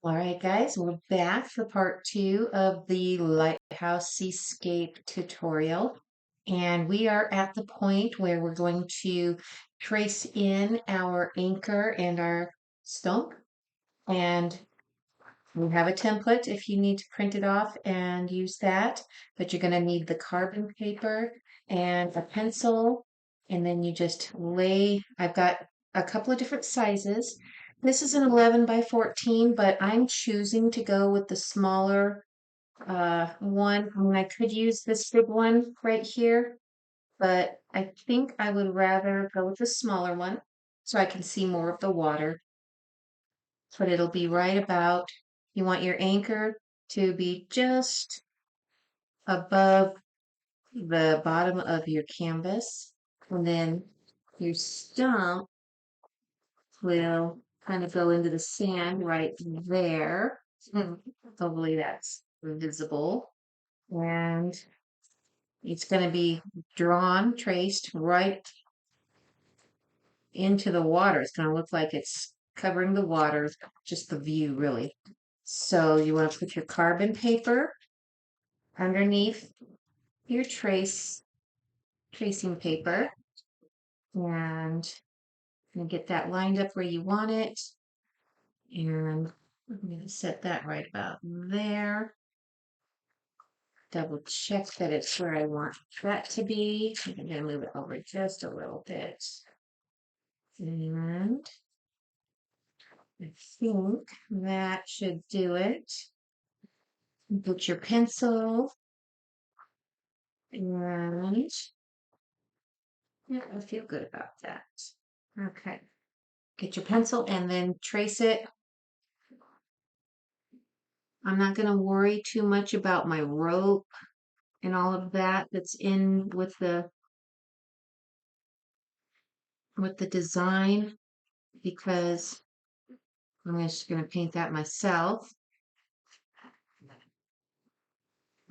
All right, guys, we're back for part two of the Lighthouse Seascape tutorial. And we are at the point where we're going to trace in our anchor and our stump. And we have a template if you need to print it off and use that. But you're going to need the carbon paper and a pencil. And then you just I've got a couple of different sizes. This is an 11 by 14, but I'm choosing to go with the smaller one. I mean, I could use this big one right here, but I think I would rather go with the smaller one so I can see more of the water. But it'll be right about, you want your anchor to be just above the bottom of your canvas, and then your stump will kind of go into the sand right there. Hopefully that's visible. And it's going to be traced right into the water. It's going to look like it's covering the water, just the view really. So you want to put your carbon paper underneath your tracing paper, and get that lined up where you want it. And I'm going to set that right about there. Double check that it's where I want that to be. I'm going to move it over just a little bit. And I think that should do it. Put your pencil, and yeah, I feel good about that. Okay. Get your pencil and then trace it. I'm not going to worry too much about my rope and all of that that's in with the design, because I'm just going to paint that myself.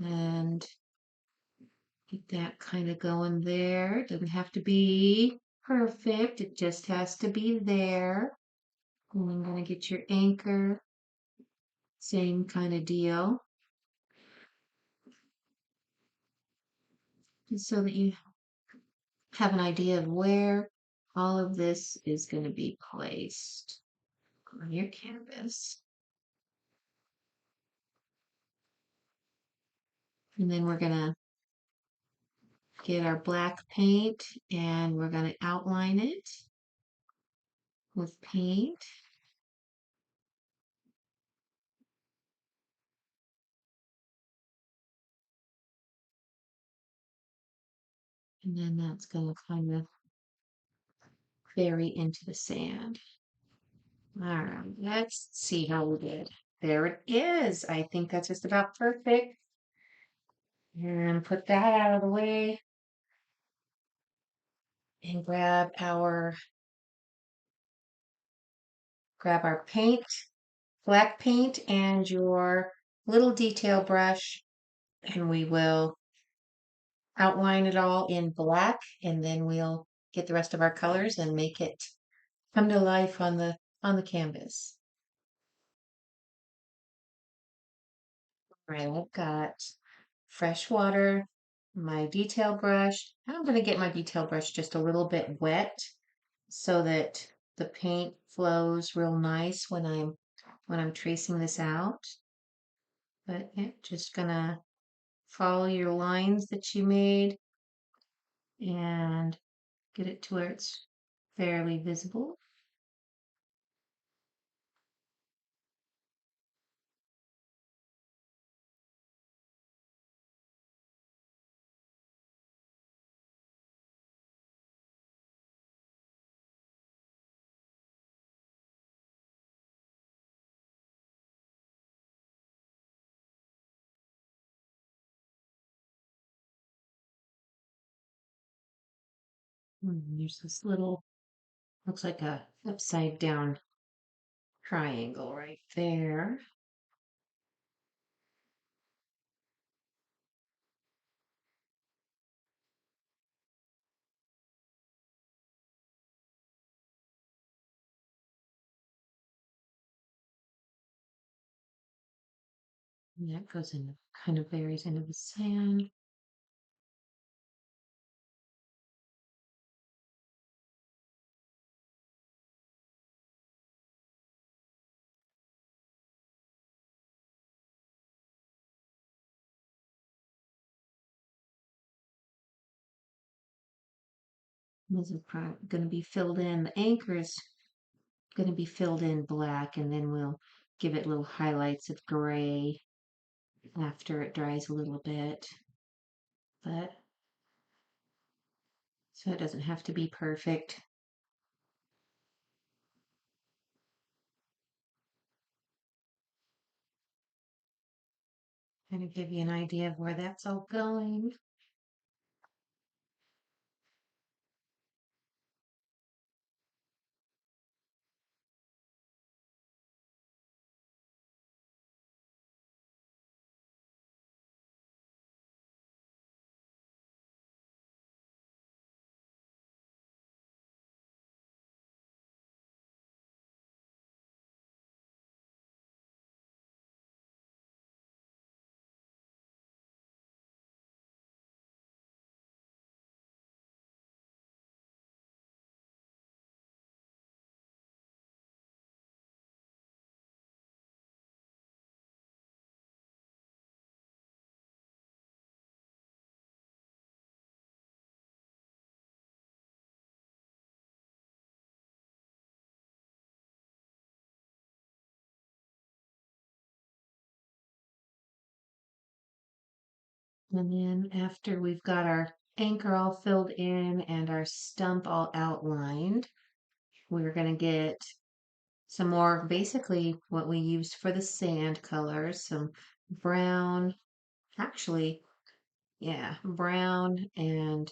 And get that kind of going there. It doesn't have to be perfect. It just has to be there. And I'm going to get your anchor. Same kind of deal. Just so that you have an idea of where all of this is going to be placed on your canvas. And then we're going to get our black paint and we're going to outline it with paint. And then that's going to kind of bury into the sand. All right, let's see how we did. There it is. I think that's just about perfect. And put that out of the way and grab our paint, black paint, and your little detail brush, and we will outline it all in black, and then we'll get the rest of our colors and make it come to life on the canvas. All right, I've got fresh water, my detail brush. I'm going to get my detail brush just a little bit wet so that the paint flows real nice when I'm tracing this out. But yeah, just gonna follow your lines that you made and get it to where it's fairly visible. There's this little, looks like a upside down triangle right there. And that goes in, kind of buries into the sand. This is going to be filled in. The anchor is going to be filled in black, and then we'll give it little highlights of gray after it dries a little bit. But so it doesn't have to be perfect. Kind of give you an idea of where that's all going. And then after we've got our anchor all filled in and our stump all outlined, we're going to get some more, basically what we used for the sand colors, some brown, actually, yeah, brown and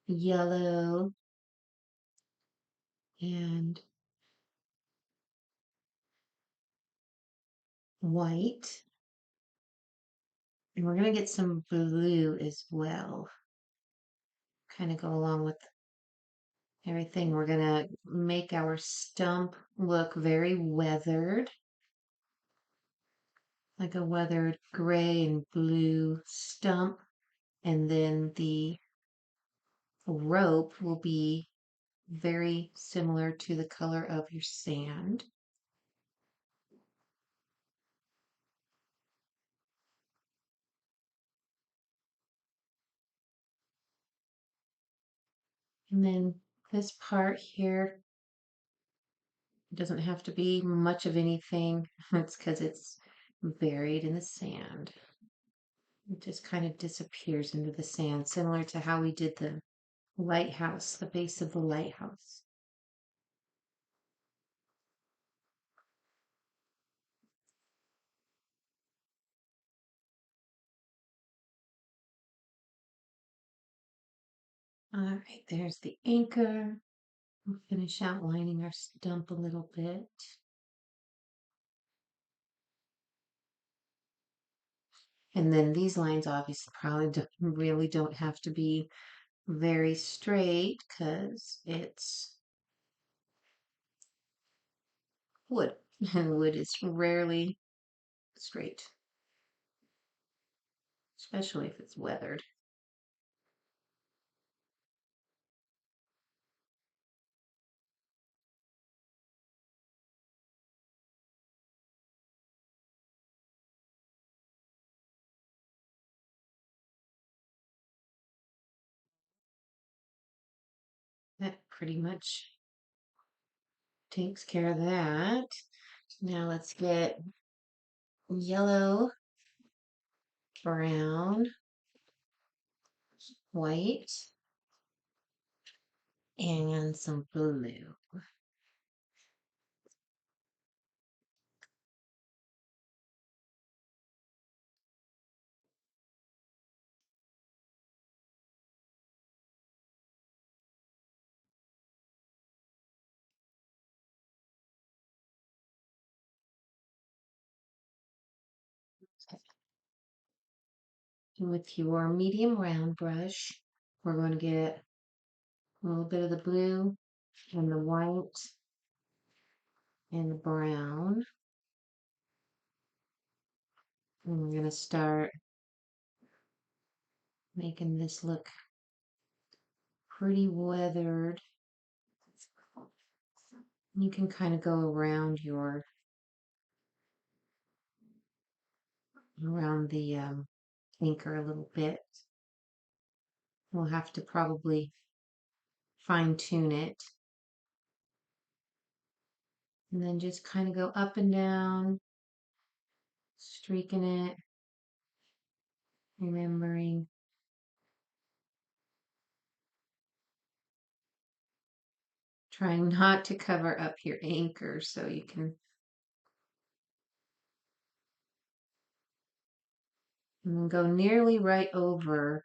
yellow and white. And we're going to get some blue as well, kind of go along with everything. We're going to make our stump look very weathered, like a weathered gray and blue stump. And then the rope will be very similar to the color of your sand. And then this part here doesn't have to be much of anything. It's because it's buried in the sand. It just kind of disappears into the sand, similar to how we did the lighthouse, the base of the lighthouse. All right, there's the anchor. We'll finish outlining our stump a little bit. And then these lines obviously probably really don't have to be very straight because it's wood, and wood is rarely straight, especially if it's weathered. That pretty much takes care of that. Now let's get yellow, brown, white, and some blue. And with your medium round brush, we're going to get a little bit of the blue and the white and the brown. And we're going to start making this look pretty weathered. You can kind of go around the anchor a little bit. We'll have to probably fine tune it. And then just kind of go up and down, streaking it, remembering trying not to cover up your anchor so you can go nearly right over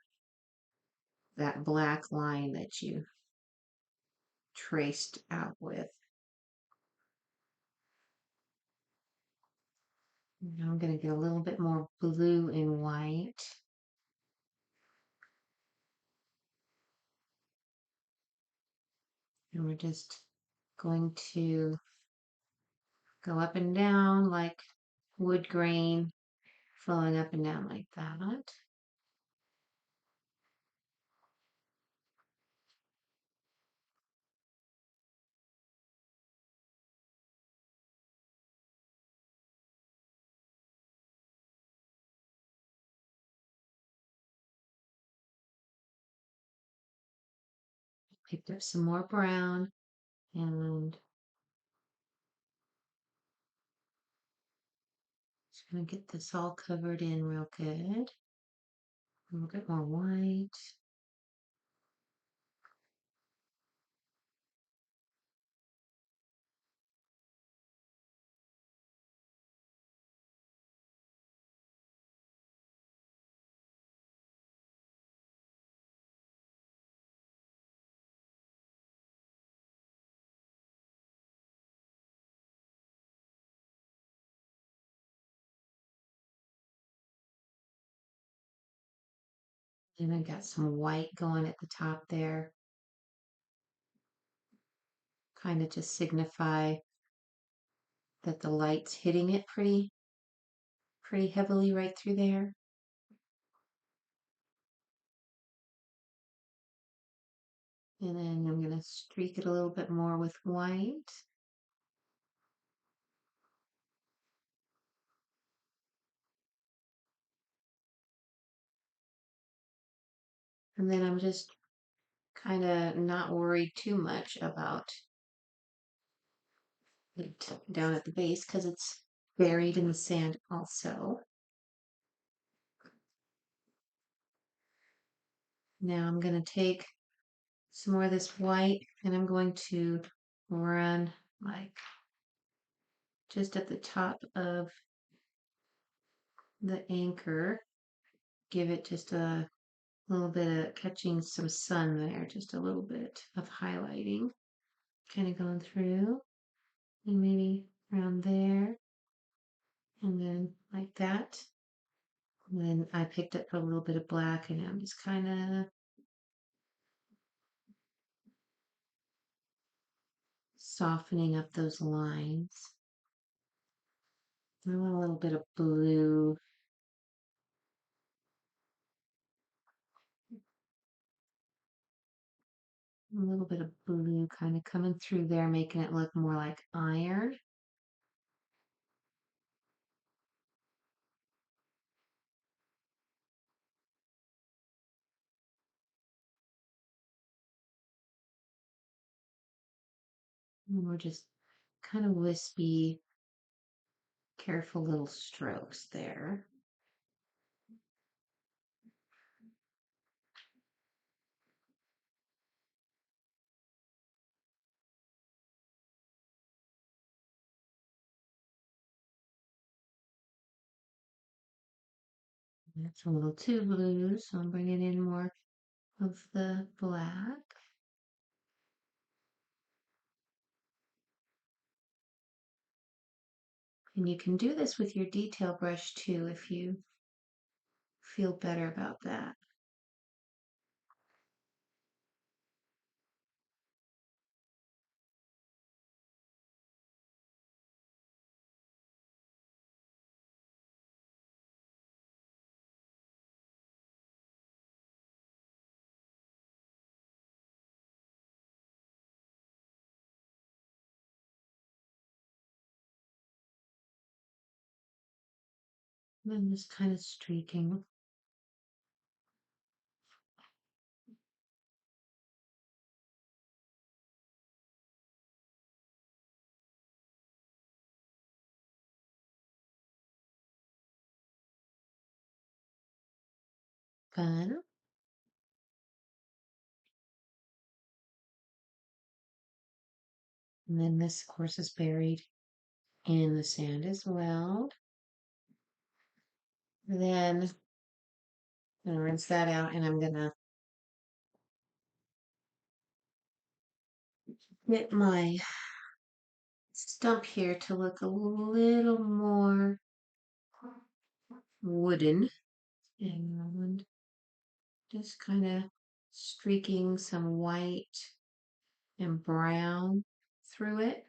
that black line that you traced out with. Now I'm going to get a little bit more blue and white. And we're just going to go up and down like wood grain, flowing up and down like that. Picked up some more brown and just going to get this all covered in real good. A little bit more white. And I got some white going at the top there, kind of to signify that the light's hitting it pretty heavily right through there. And then I'm going to streak it a little bit more with white. And then I'm just kind of not worried too much about it down at the base because it's buried in the sand also. Now I'm going to take some more of this white and I'm going to run like just at the top of the anchor, give it just a little bit of catching some sun there, just a little bit of highlighting, kind of going through and maybe around there and then like that. And then I picked up a little bit of black and I'm just kind of softening up those lines. I want a little bit of blue. A little bit of blue kind of coming through there, making it look more like iron. And we're just kind of wispy, careful little strokes there. That's a little too blue, so I'm bringing in more of the black. And you can do this with your detail brush too if you feel better about that. And just kind of streaking. Fun. And then this, of course, is buried in the sand as well. Then I'm gonna rinse that out and I'm gonna get my stump here to look a little more wooden and just kind of streaking some white and brown through it.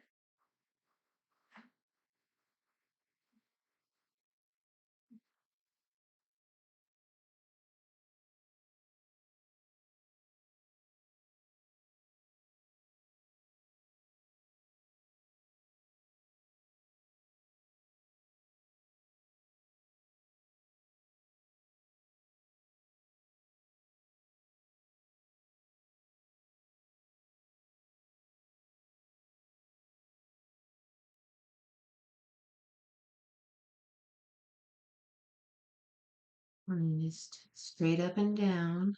And just straight up and down.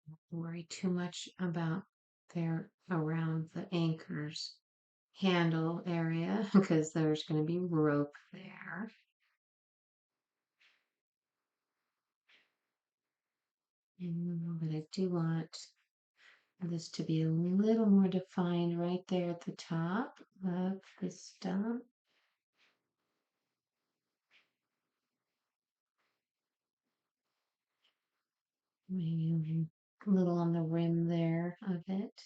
Don't worry too much about there around the anchors handle area because there's going to be rope there. But I do want this to be a little more defined right there at the top of the stump. Maybe a little on the rim there of it.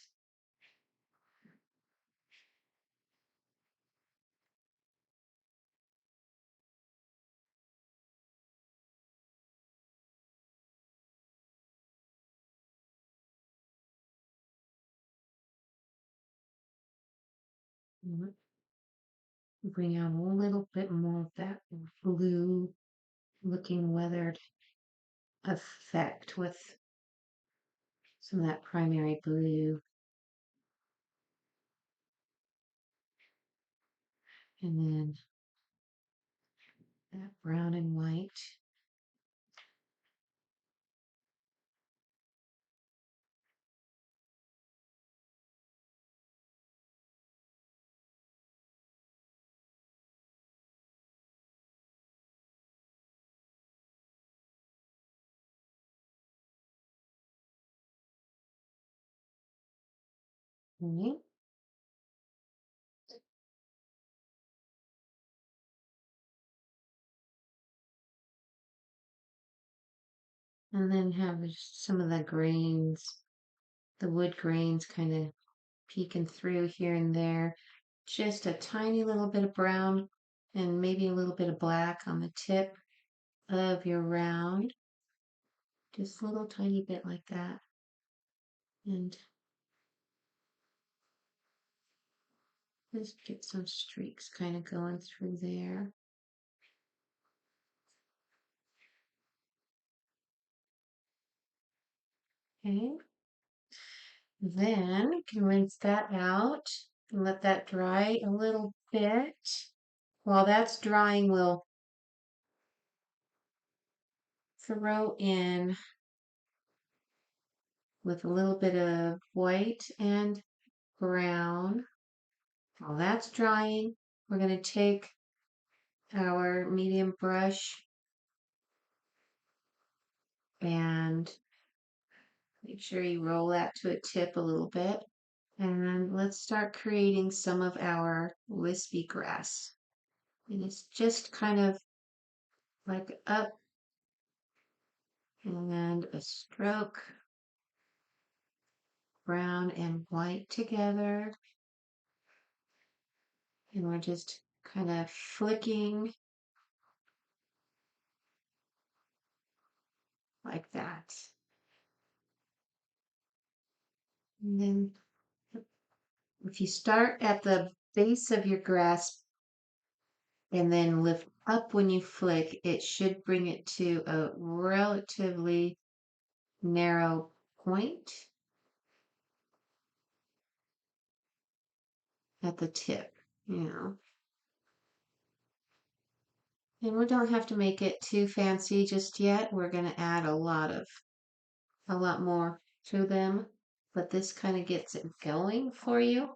Mm, bring out a little bit more of that blue looking weathered effect with some of that primary blue. And then that brown and white. Okay. And then have some of the grains, the wood grains kind of peeking through here and there. Just a tiny little bit of brown and maybe a little bit of black on the tip of your round. Just a little tiny bit like that. And just get some streaks kind of going through there. Okay. Then you can rinse that out and let that dry a little bit. While that's drying, we'll throw in with a little bit of white and brown. While that's drying, we're going to take our medium brush and make sure you roll that to a tip a little bit. And then let's start creating some of our wispy grass. And it's just kind of like up and a stroke brown and white together. And we're just kind of flicking like that. And then if you start at the base of your grass and then lift up when you flick, it should bring it to a relatively narrow point at the tip, you know. And we don't have to make it too fancy just yet. We're going to add a lot more to them, but this kind of gets it going for you.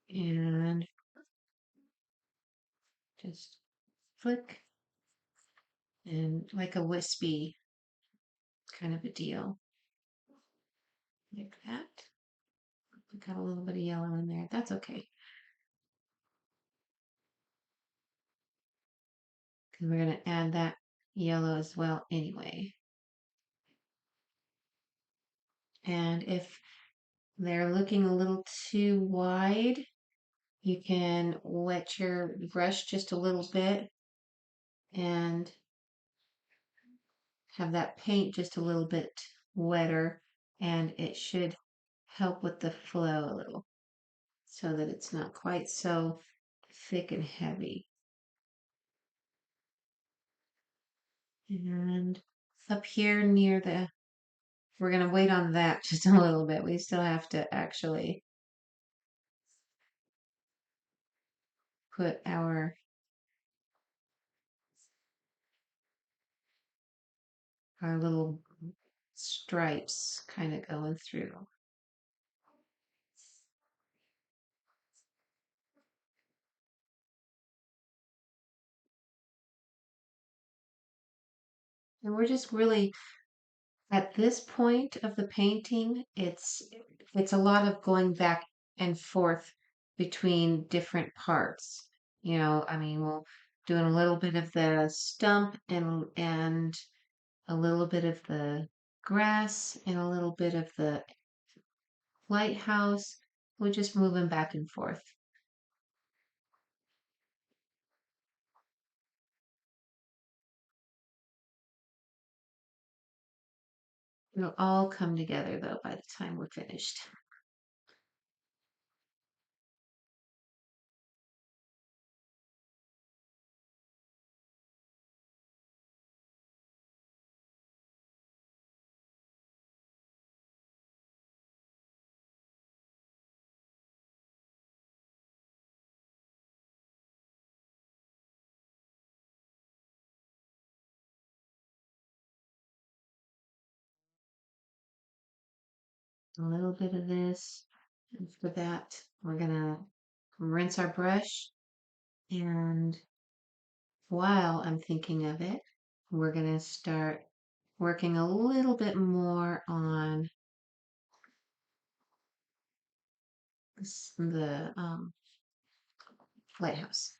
And just flick and like a wispy kind of a deal. Like that. We got a little bit of yellow in there. That's okay. Because we're going to add that yellow as well anyway. And if they're looking a little too wide, you can wet your brush just a little bit and have that paint just a little bit wetter, and it should help with the flow a little so that it's not quite so thick and heavy. And up here near we're going to wait on that just a little bit. We still have to actually put our little stripes kind of going through. And we're just really at this point of the painting, it's a lot of going back and forth between different parts. You know, I mean, we'll doing a little bit of the stump and a little bit of the grass and a little bit of the lighthouse. We're just moving back and forth. It'll all come together though by the time we're finished. A little bit of this. And for that, we're gonna rinse our brush. And while I'm thinking of it, we're gonna start working a little bit more on the lighthouse.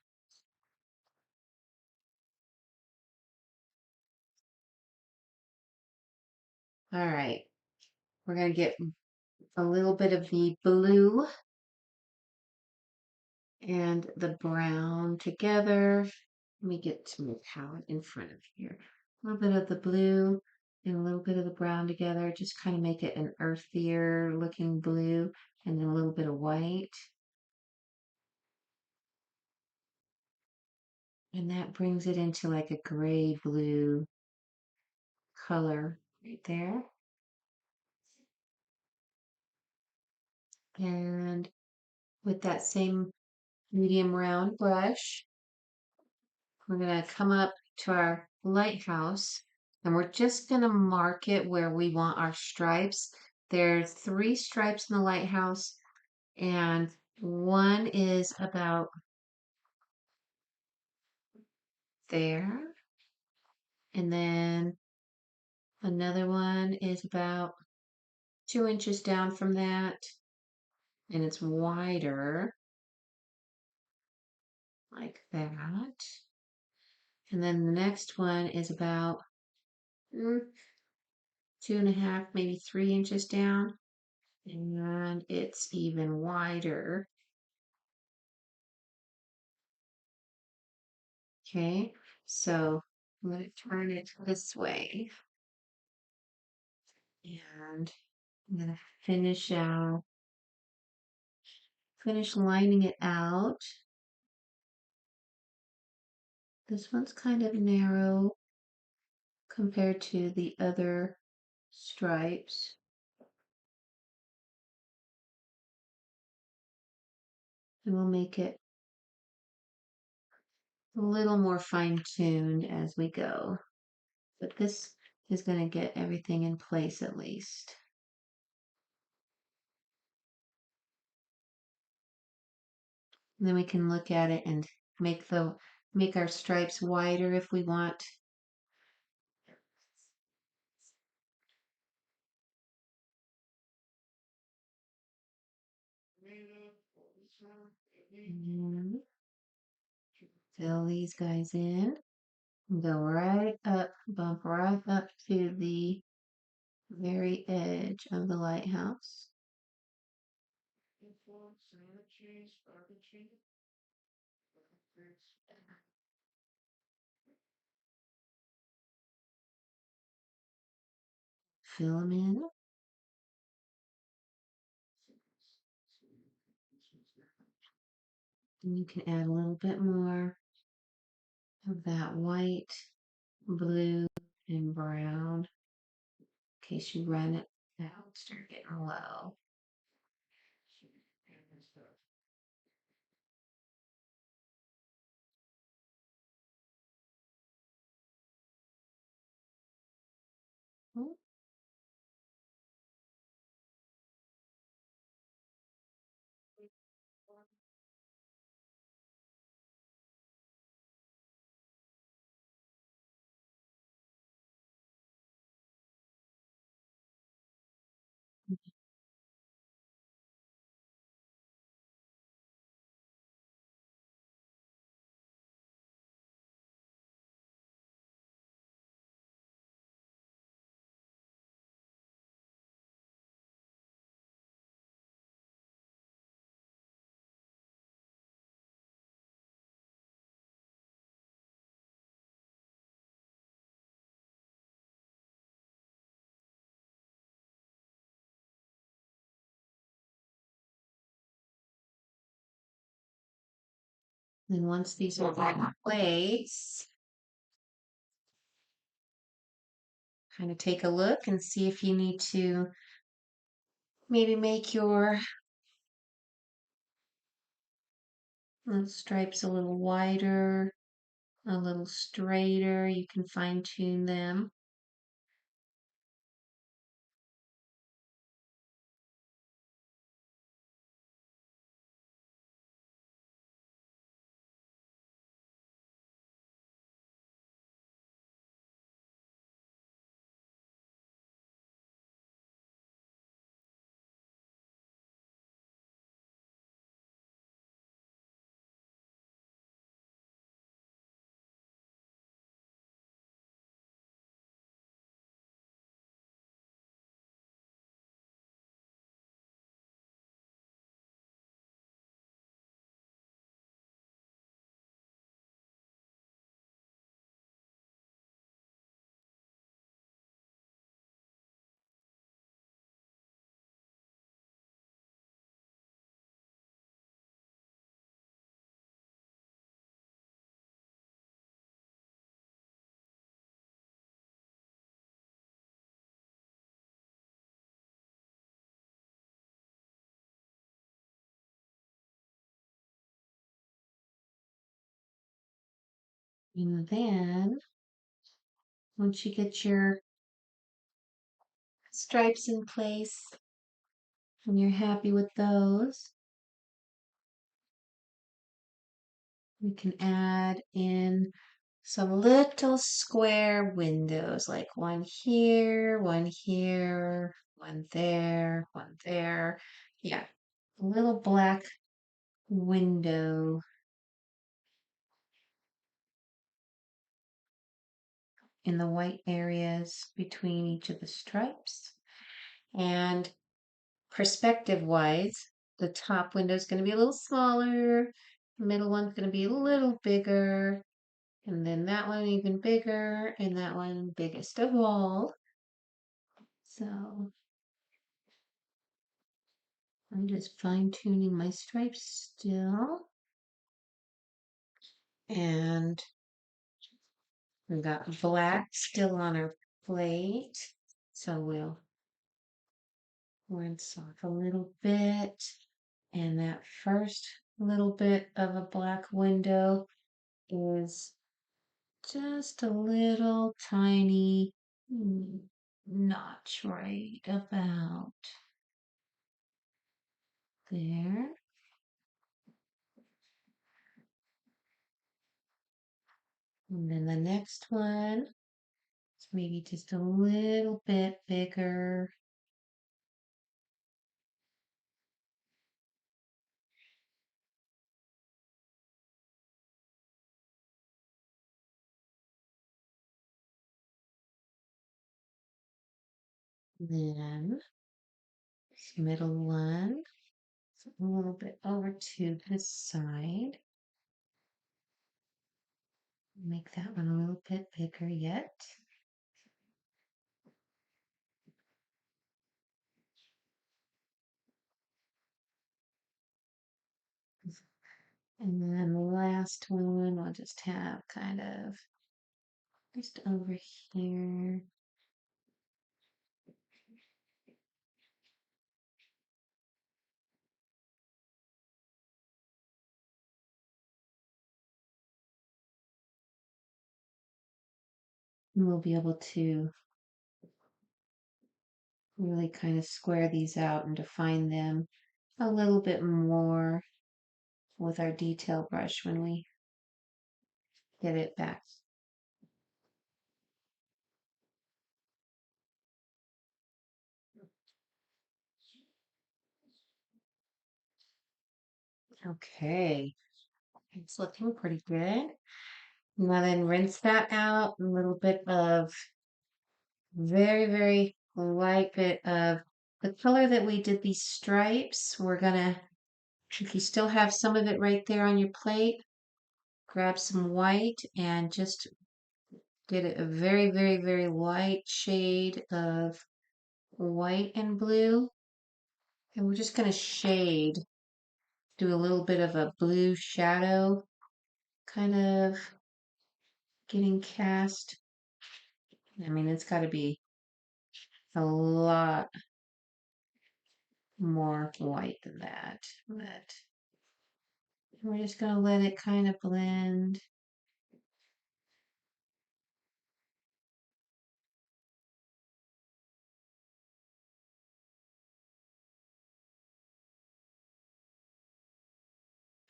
All right, we're gonna get a little bit of the blue and the brown together. Let me get to my palette in front of here. A little bit of the blue and a little bit of the brown together. Just kind of make it an earthier looking blue and then a little bit of white. And that brings it into like a gray blue color right there. And with that same medium round brush, we're going to come up to our lighthouse and we're just going to mark it where we want our stripes. There's 3 stripes in the lighthouse, and one is about there, and then another one is about 2 inches down from that, and it's wider like that. And then the next one is about 2.5, maybe 3 inches down, and it's even wider. Okay, so I'm going to turn it this way, and I'm going to finish lining it out. This one's kind of narrow compared to the other stripes. And we'll make it a little more fine-tuned as we go. But this is going to get everything in place at least. And then we can look at it and make our stripes wider if we want. And fill these guys in. Go right up, bump right up to the very edge of the lighthouse. Fill them in. And you can add a little bit more of that white, blue, and brown in case you run it out, start getting low. Then once these are in place, kind of take a look and see if you need to maybe make your stripes a little wider, a little straighter. You can fine tune them. And then once you get your stripes in place and you're happy with those, we can add in some little square windows, like one here, one there, one there. Yeah, a little black window in the white areas between each of the stripes. And perspective wise, the top window is going to be a little smaller, the middle one's going to be a little bigger, and then that one even bigger, and that one biggest of all. So I'm just fine tuning my stripes still. And we've got black still on our plate. So we'll rinse off a little bit. And that first little bit of a black window is just a little tiny notch right about there. And then the next one is maybe just a little bit bigger. Then this middle one, a little bit over to this side. Make that one a little bit bigger yet. And then the last one we'll just have kind of just over here. And we'll be able to really kind of square these out and define them a little bit more with our detail brush when we get it back. Okay, it's looking pretty good. Now then rinse that out, a little bit of very light bit of the color that we did these stripes. We're gonna, if you still have some of it right there on your plate, grab some white and just get a very light shade of white and blue. And we're just gonna shade, do a little bit of a blue shadow, kind of getting cast. I mean, it's got to be a lot more white than that, but we're just going to let it kind of blend.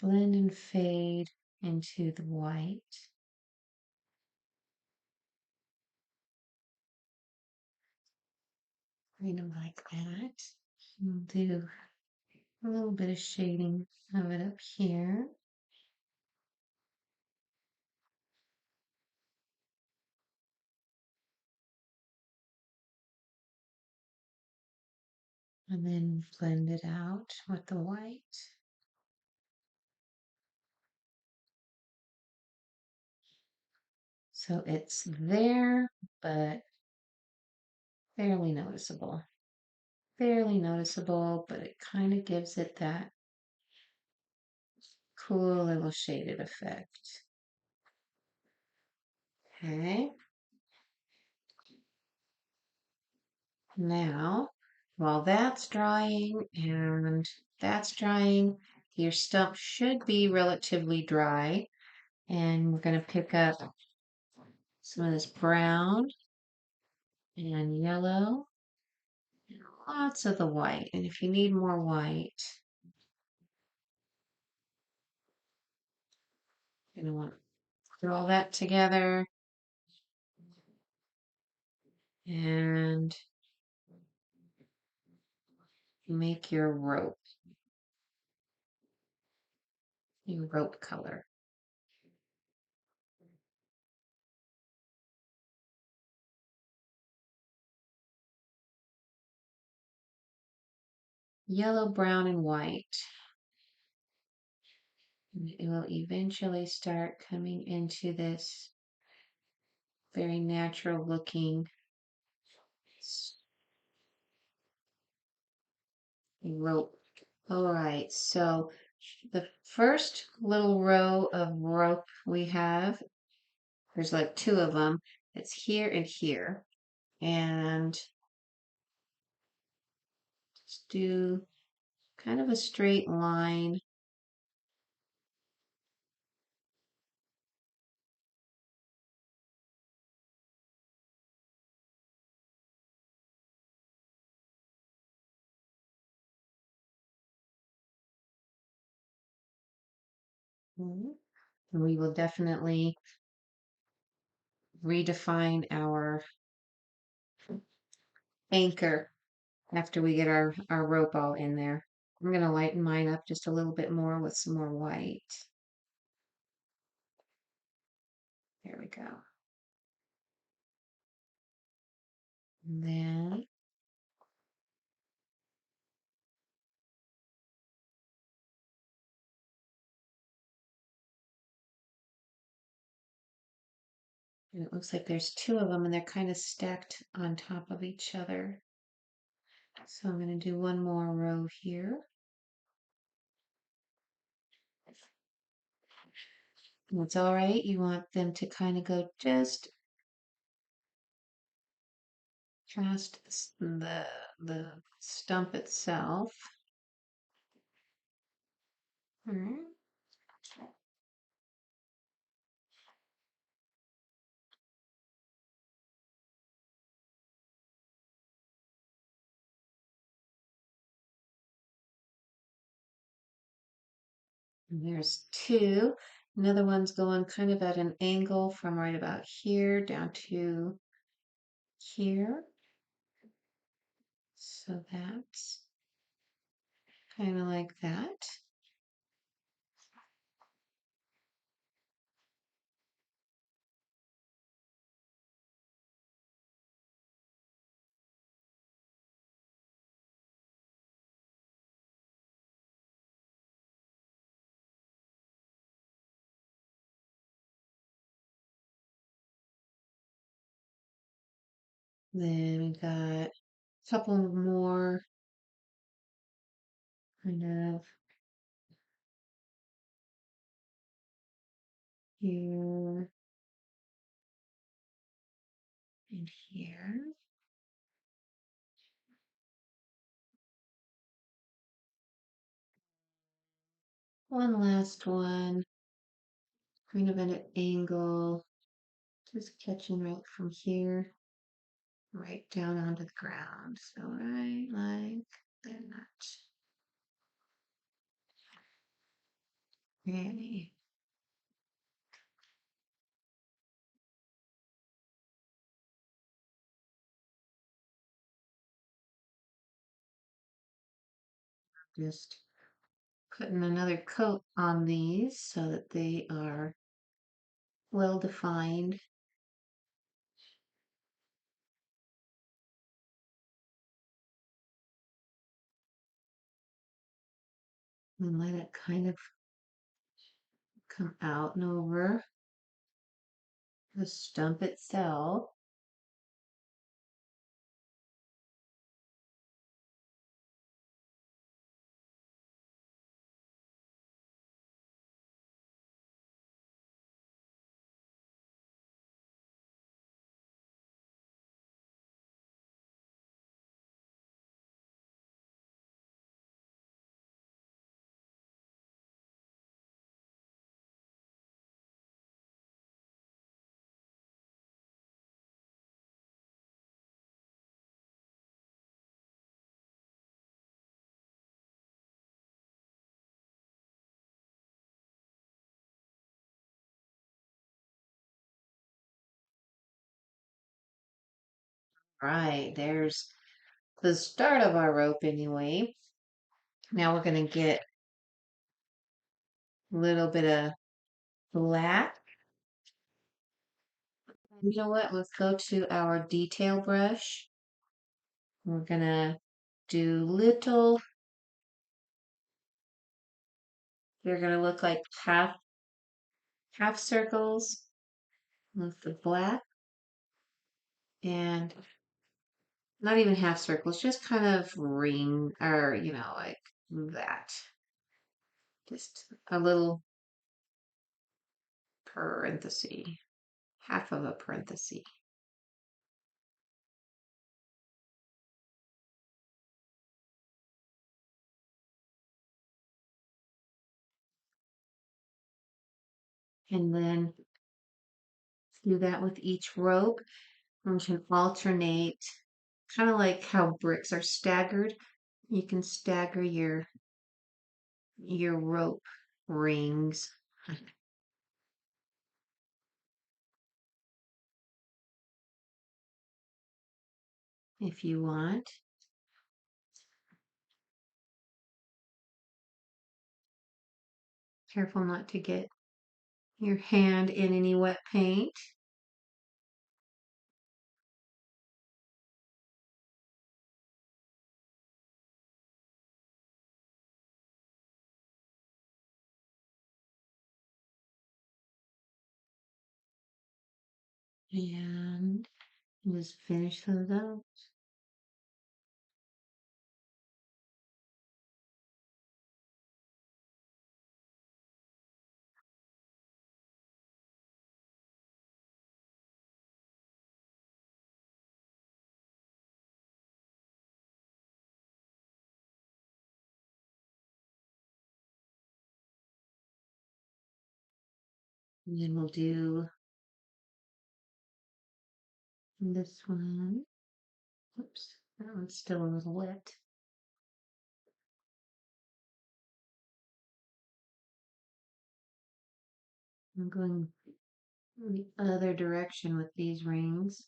Blend and fade into the white. Kind of like that. We'll do a little bit of shading of it up here. And then blend it out with the white. So it's there, but barely noticeable. Barely noticeable, but it kind of gives it that cool little shaded effect. Okay. Now, while that's drying and that's drying, your stump should be relatively dry. And we're going to pick up some of this brown and yellow, and lots of the white. And if you need more white, you're going to want to put all that together and make your rope color. yellow, brown, and white. And it will eventually start coming into this very natural looking rope. All right, so the first little row of rope we have, there's like two of them. It's here and here. And just do kind of a straight line. And we will definitely redefine our anchor after we get our rope all in there. I'm going to lighten mine up just a little bit more with some more white. There we go. And then and it looks like there's two of them and they're kind of stacked on top of each other. So I'm going to do one more row here. And it's all right. You want them to kind of go just past the stump itself. All right. And there's two. Another one's going kind of at an angle from right about here down to here. So that's kind of like that. Then we got a couple more kind of here and here. One last one, kind of at an angle, just catching right from here, right down onto the ground. So right like that. Okay. Just putting another coat on these so that they are well defined. And let it kind of come out and over the stump itself. Right, there's the start of our rope anyway. Now we're going to get a little bit of black. You know what? Let's go to our detail brush. We're going to do little They're going to look like half circles with the black and not even half circles, just kind of ring or, like that. Just a little parenthesis, half of a parenthesis. And then do that with each rope. And we can alternate, kind of like how bricks are staggered. You can stagger your rope rings if you want. Careful not to get your hand in any wet paint. And just finish those up. And then we'll do this one. Oops, that one's still a little wet. I'm going the other direction with these rings.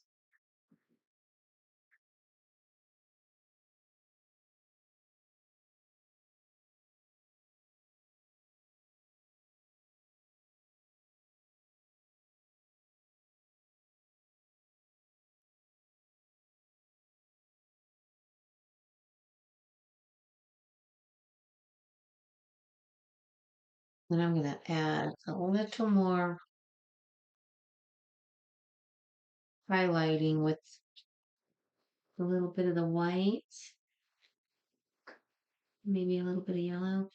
Then I'm going to add a little more highlighting with a little bit of the white, maybe a little bit of yellow,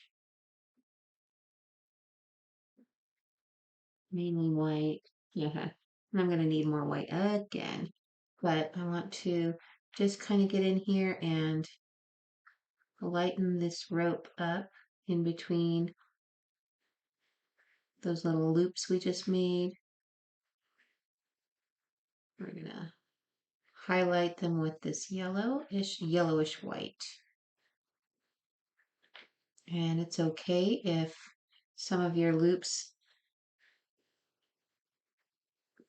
mainly white. Yeah, I'm going to need more white again, but I want to just kind of get in here and lighten this rope up in between those little loops we just made. We're going to highlight them with this yellowish white. And it's okay if some of your loops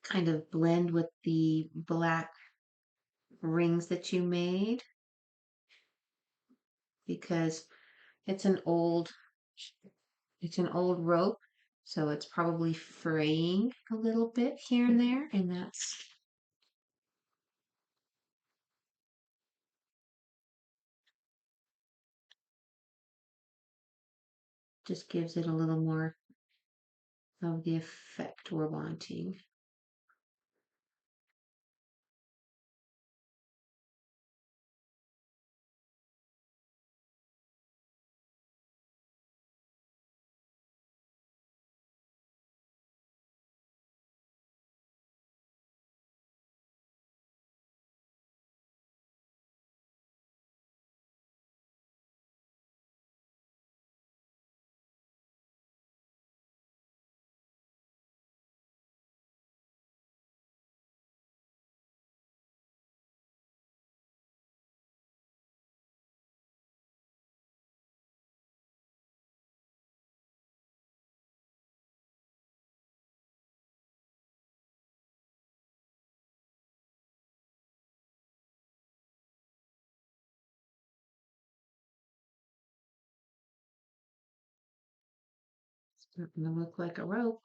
kind of blend with the black rings that you made because it's an old rope, so it's probably fraying a little bit here and there, and that's just gives it a little more of the effect we're wanting. It's starting to look like a rope.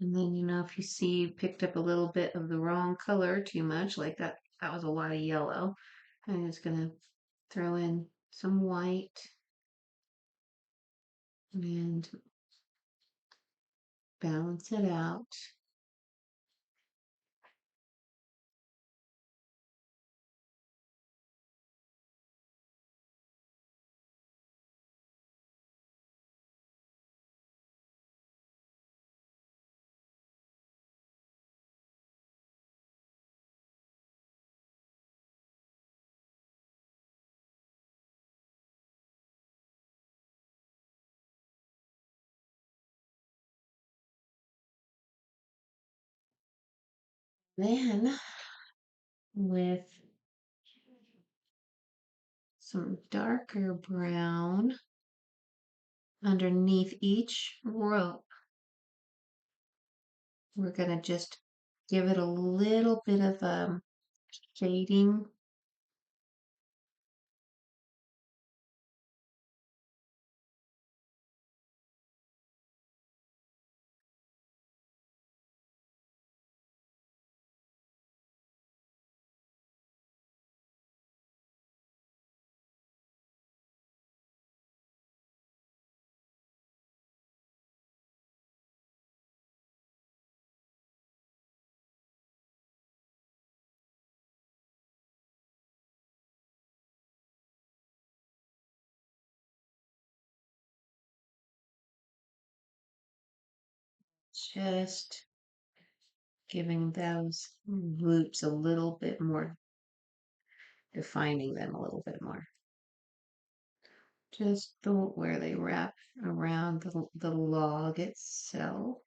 And then, if you see you picked up a little bit of the wrong color too much, like that was a lot of yellow, I'm just gonna throw in some white and balance it out. Then with some darker brown underneath each rope, we're going to just give it a little bit of shading. Just giving those loops a little bit more, defining them a little bit more. Just where they wrap around the log itself.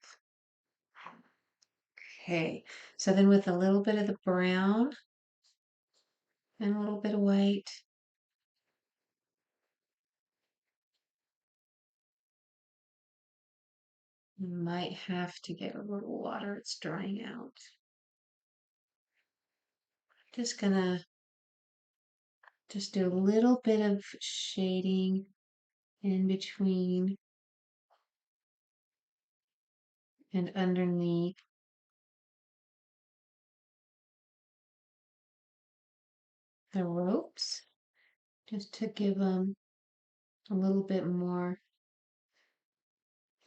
Okay, so then with a little bit of the brown and a little bit of white, you might have to get a little water, it's drying out. Just gonna do a little bit of shading in between and underneath. The ropes, just to give them a little bit more,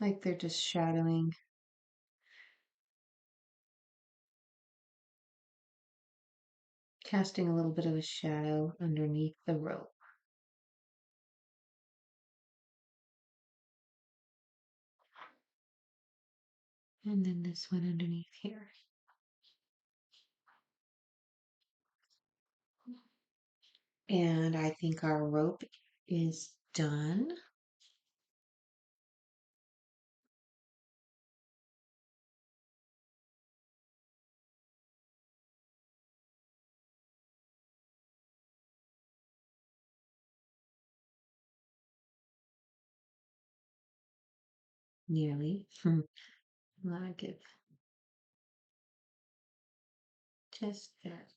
like they're just shadowing. Casting a little bit of a shadow underneath the rope. And then this one underneath here. And I think our rope is done. Nearly. I'll give just that.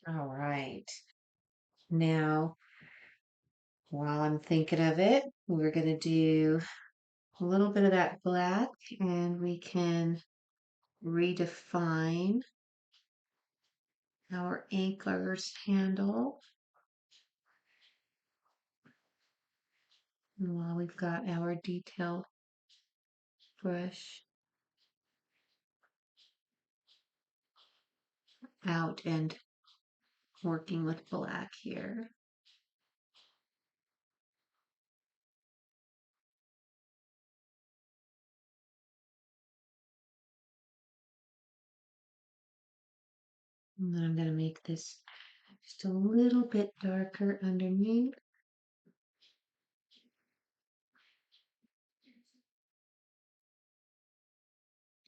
All right. Now, while I'm thinking of it, we're going to do a little bit of that black and we can redefine our anchor's handle. And while we've got our detail brush out and working with black here. And then I'm going to make this just a little bit darker underneath.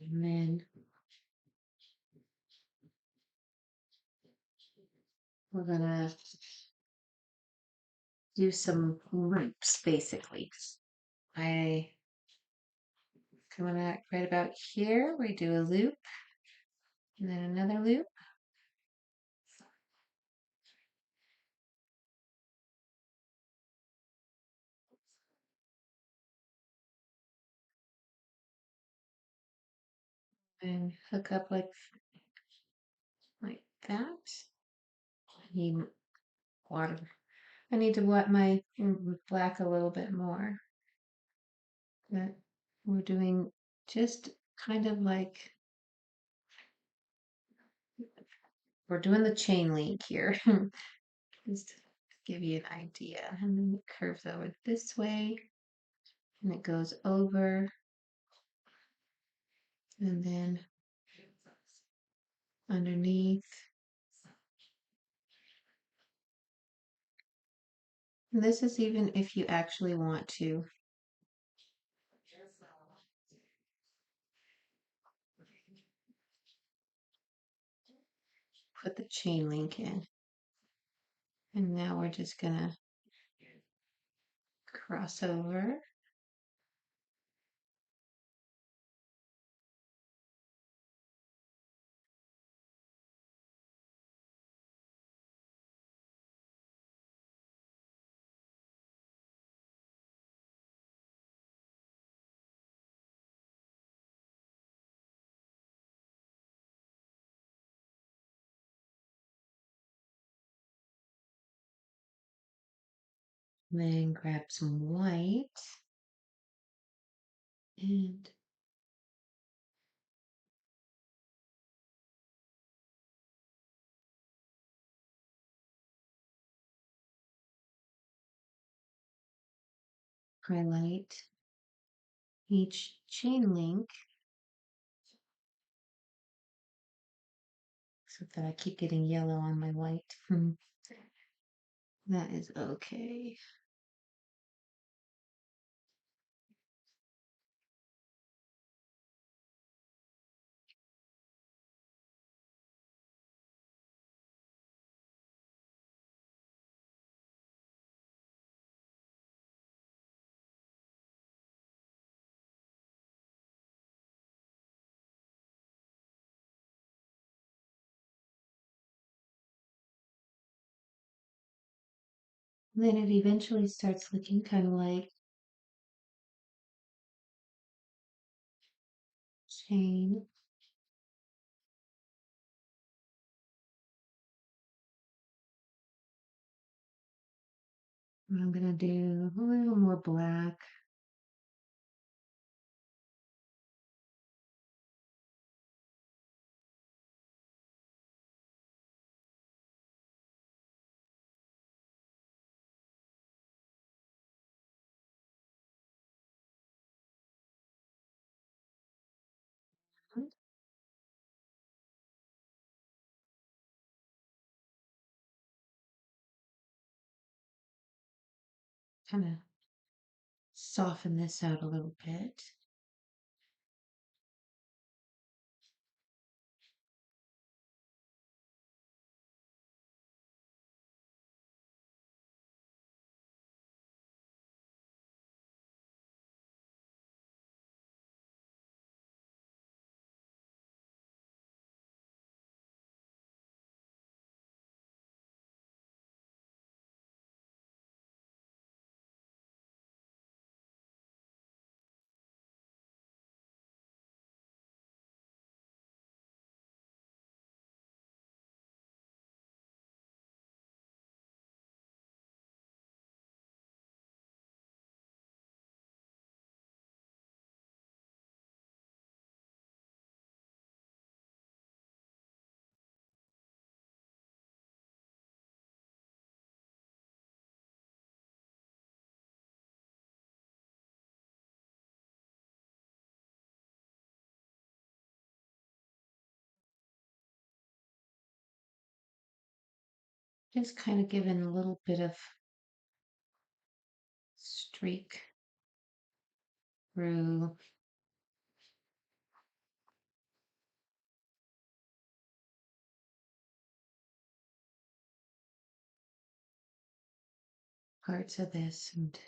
And then we're going to do some loops basically. I coming out right about here, we do a loop and then another loop. and hook up like that. I need water. I need to wet my black a little bit more. But we're doing just kind of like we're doing the chain link here. Just to give you an idea. And then it curves over this way and it goes over and then underneath. And this is even if you actually want to put the chain link in. And now we're just gonna cross over. Then grab some white and highlight each chain link so that I keep getting yellow on my white. That is okay. Then it eventually starts looking kind of like chain. I'm gonna do a little more black. Kind of soften this out a little bit. Just kind of giving a little bit of streak through parts of this and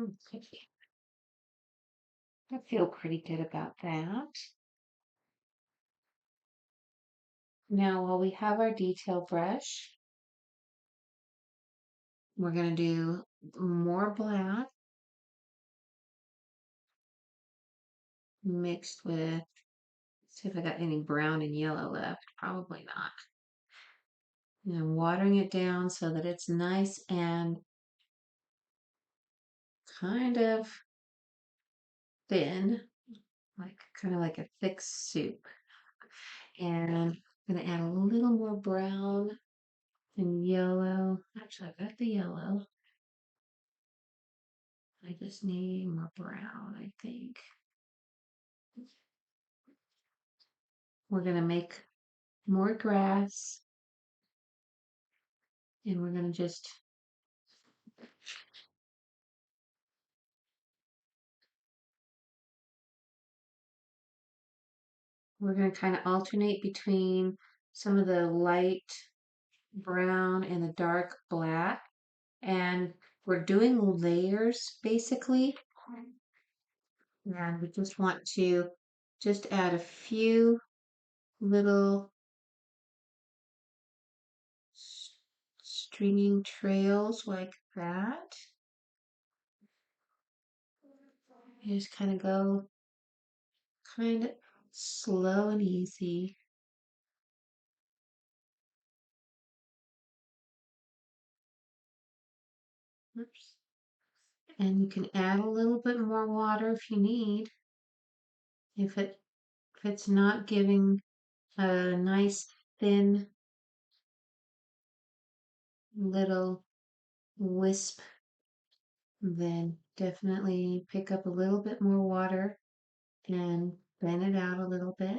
Okay. I feel pretty good about that. Now, while we have our detail brush, we're going to do more black mixed with, see if I got any brown and yellow left. Probably not. And I'm watering it down so that it's nice and kind of thin, like kind of like a thick soup. And I'm going to add a little more brown and yellow. Actually, I've got the yellow. I just need more brown, I think. We're going to make more grass, and we're going to just we're going to kind of alternate between some of the light brown and the dark black, and we're doing layers basically, and we just want to just add a few little stringing trails like that. You just kind of go kind of slow and easy. Oops. And you can add a little bit more water if you need. If it's not giving a nice thin little wisp, then definitely pick up a little bit more water and bend it out a little bit.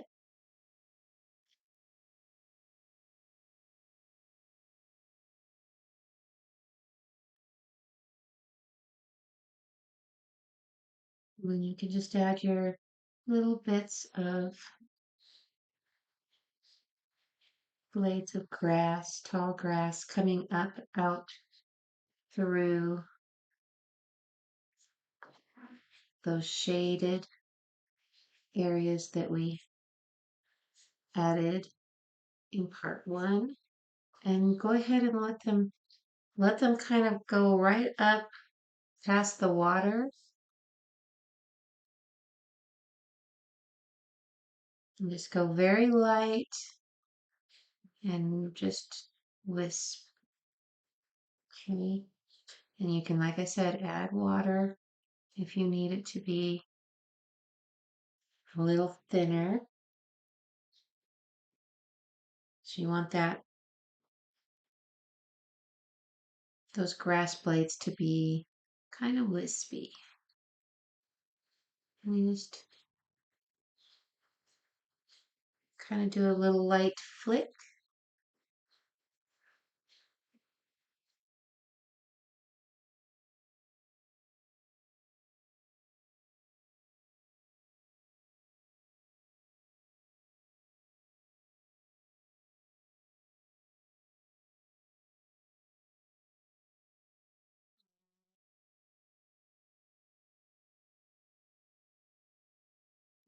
Then you can just add your little bits of blades of grass, tall grass coming up out through those shaded areas that we added in part one. And go ahead and let them kind of go right up past the water. And just go very light and just wisp. Okay. And you can, like I said, add water if you need it to be a little thinner. So you want those grass blades to be kind of wispy. And you just kind of do a little light flick.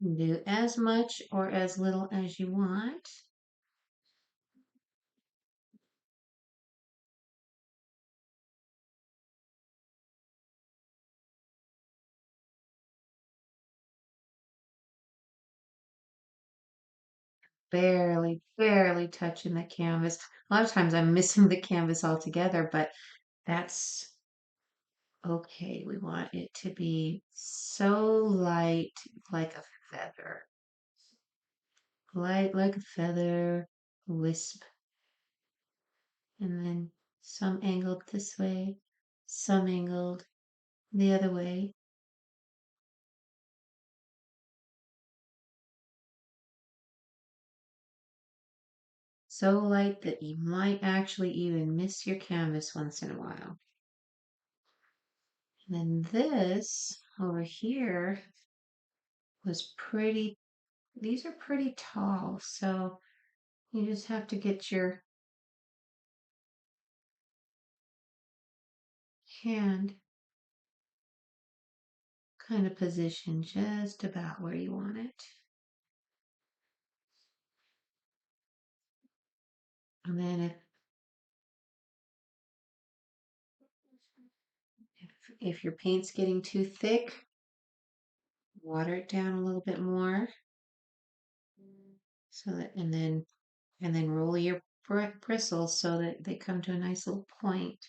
Do as much or as little as you want. Barely touching the canvas. A lot of times I'm missing the canvas altogether, but that's okay. We want it to be so light, like a feather. Light like a feather, wisp, and then some angled this way, some angled the other way. So light that you might actually even miss your canvas once in a while. And then this over here was pretty, these are pretty tall, so you just have to get your hand kind of position just about where you want it. And then if your paint's getting too thick, water it down a little bit more. So that, and then roll your bristles so that they come to a nice little point.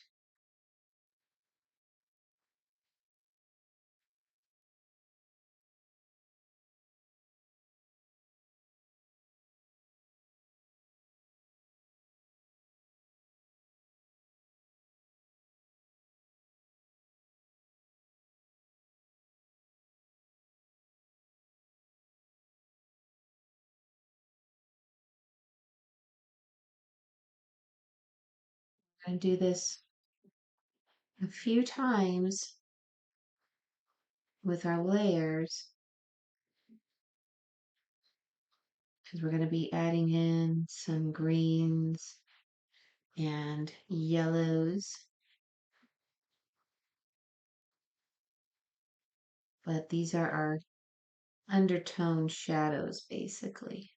And do this a few times with our layers because we're going to be adding in some greens and yellows. But these are our undertone shadows basically.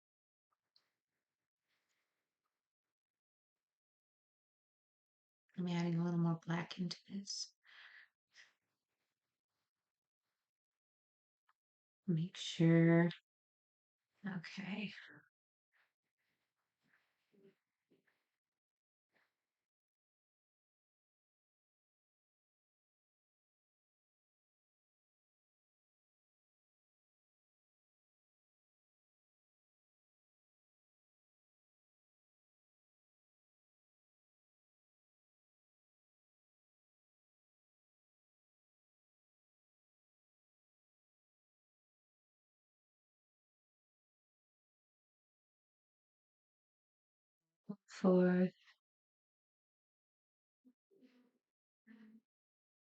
I'm adding a little more black into this. Make sure. Okay. For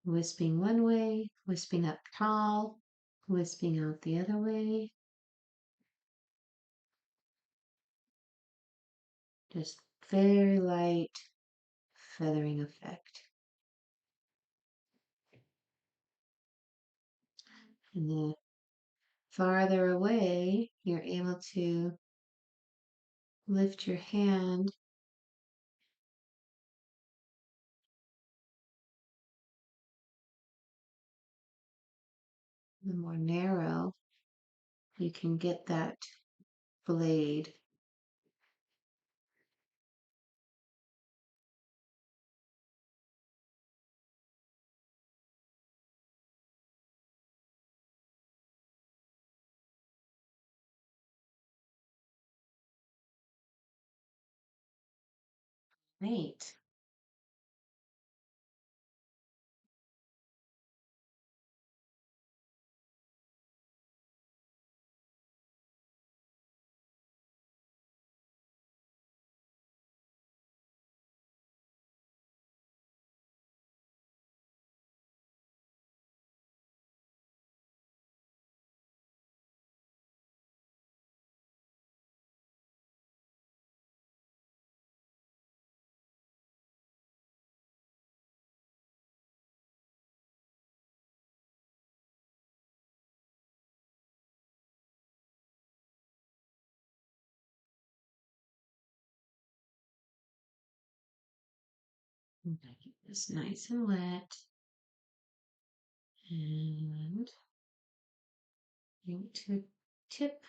wisping one way, wisping up tall, wisping out the other way. Just very light feathering effect. And the farther away, you're able to lift your hand the more narrow you can get that blade. Neat. Get this nice and wet. And bring it to tip.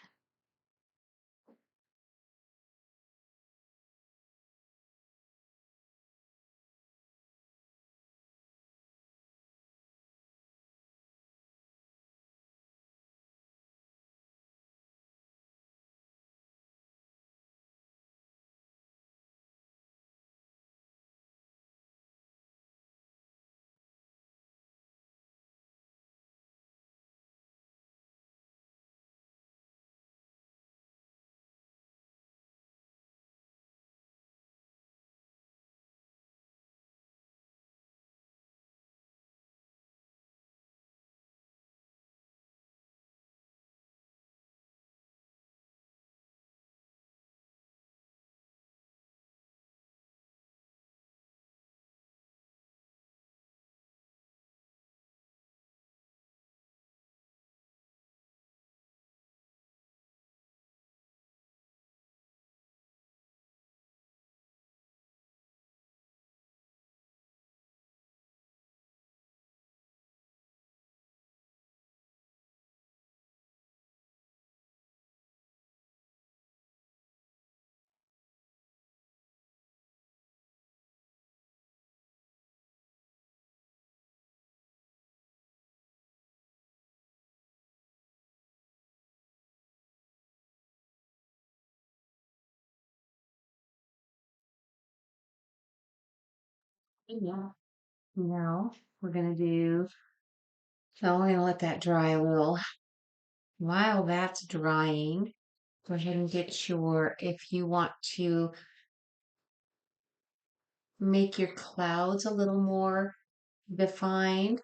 Yeah. Now we're gonna do, so we're gonna let that dry a little. While that's drying, go ahead and get if you want to make your clouds a little more defined,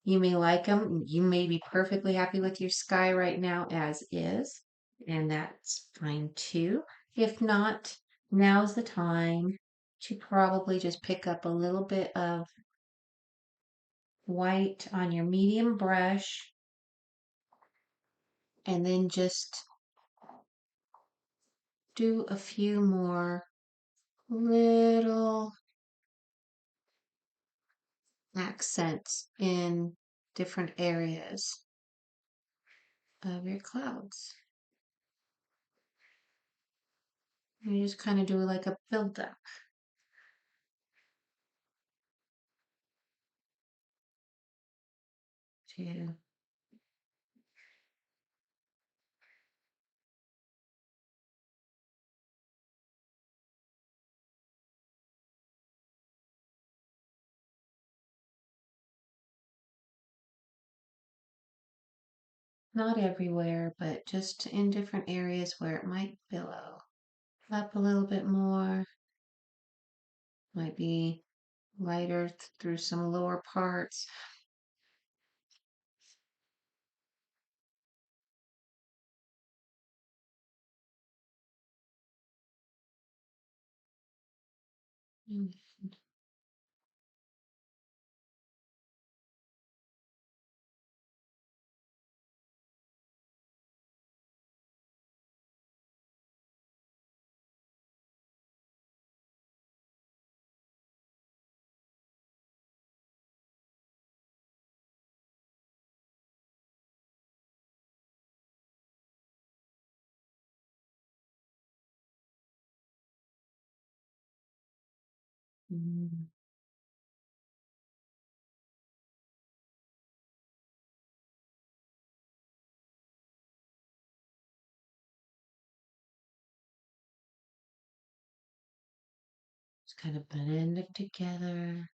you may like them. You may be perfectly happy with your sky right now as is, and that's fine too. If not, now's the time to probably just pick up a little bit of white on your medium brush and then just do a few more little accents in different areas of your clouds. You just kind of do like a build up to not everywhere, but just in different areas where it might billow up a little bit more. Might be lighter through some lower parts. Mm, mm. Just kind of blend it together.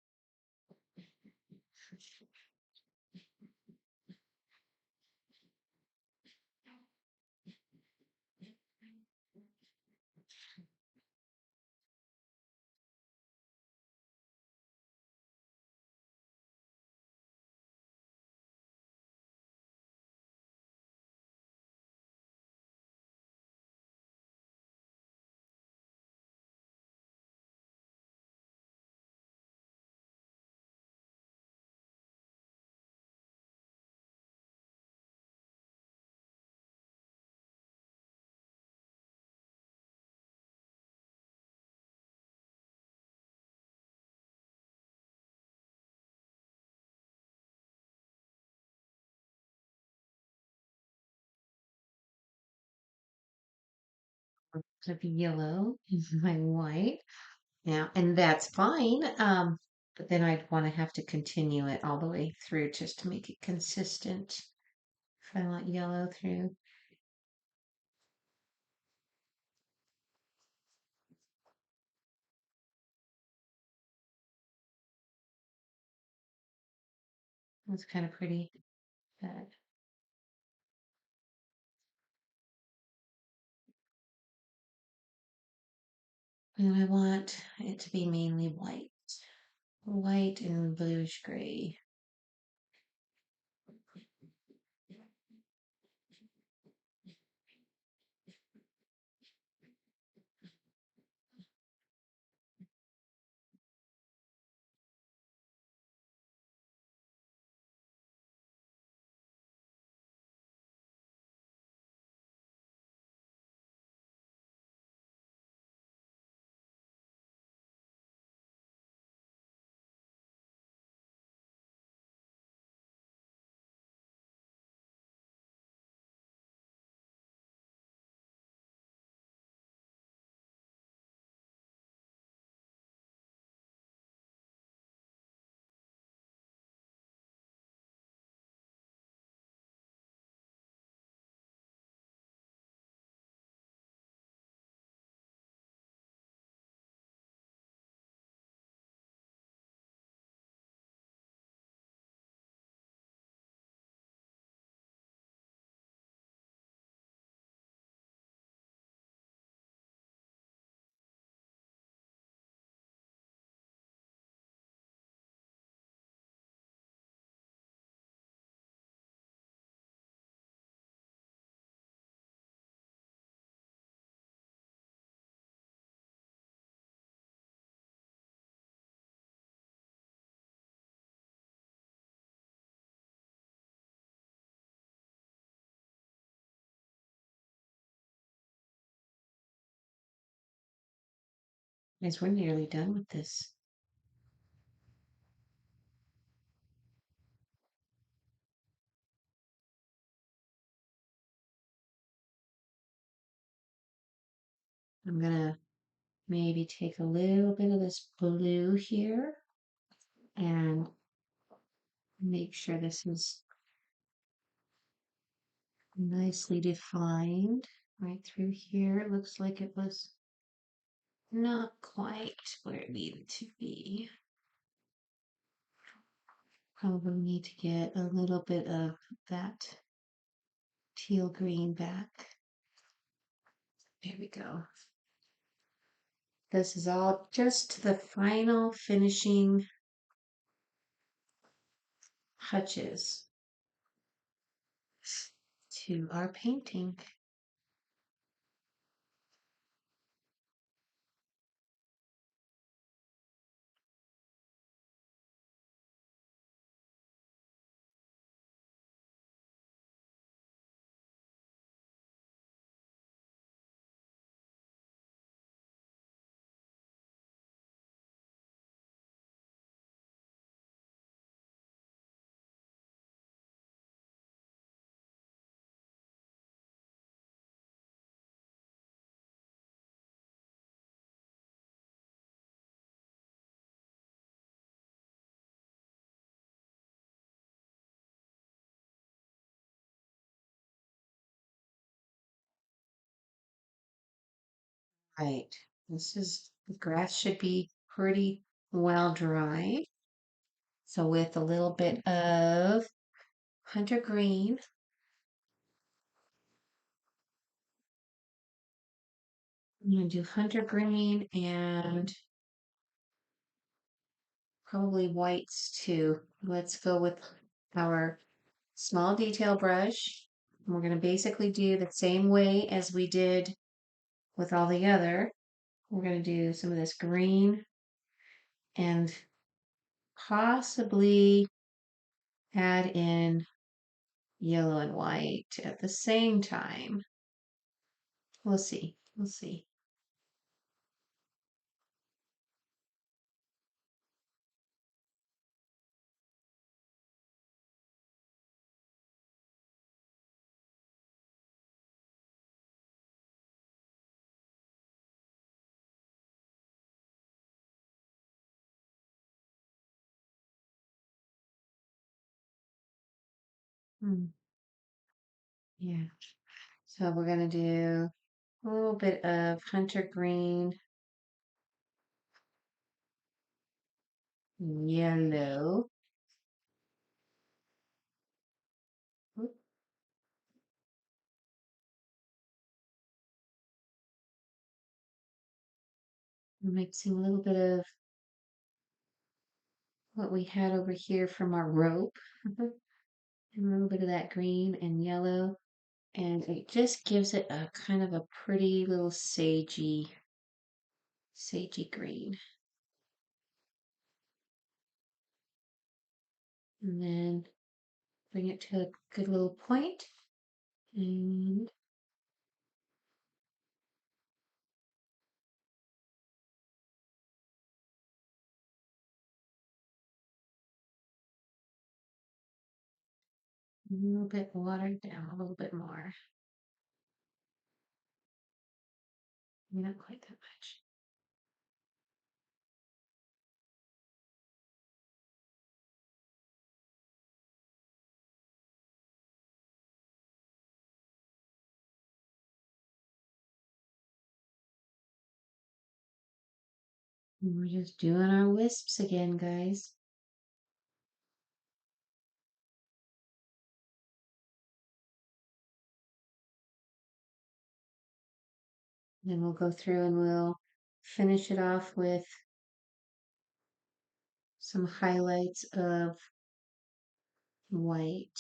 Could be yellow is my white. Yeah, and that's fine. But then I'd want to have to continue it all the way through just to make it consistent. If I want yellow through, that's kind of pretty. But and I want it to be mainly white, white and bluish gray. Guys, we're nearly done with this. I'm gonna maybe take a little bit of this blue here and make sure this is nicely defined right through here. It looks like it was not quite where it needed to be. Probably need to get a little bit of that teal green back. There we go. This is all just the final finishing touches to our painting. Right. The grass should be pretty well dry. So with a little bit of hunter green, I'm gonna do hunter green and probably whites too. Let's go with our small detail brush. And we're gonna basically do the same way as we did with all the other. We're gonna do some of this green and possibly add in yellow and white at the same time. We'll see. We'll see. Hmm. Yeah. So we're gonna do a little bit of hunter green, yellow. Oop, mixing a little bit of what we had over here from our rope. And a little bit of that green and yellow. And it just gives it a kind of a pretty little sagey green. And then bring it to a good little point and a little bit watered down, a little bit more. Not quite that much. And we're just doing our wisps again, guys. Then we'll go through and we'll finish it off with some highlights of white.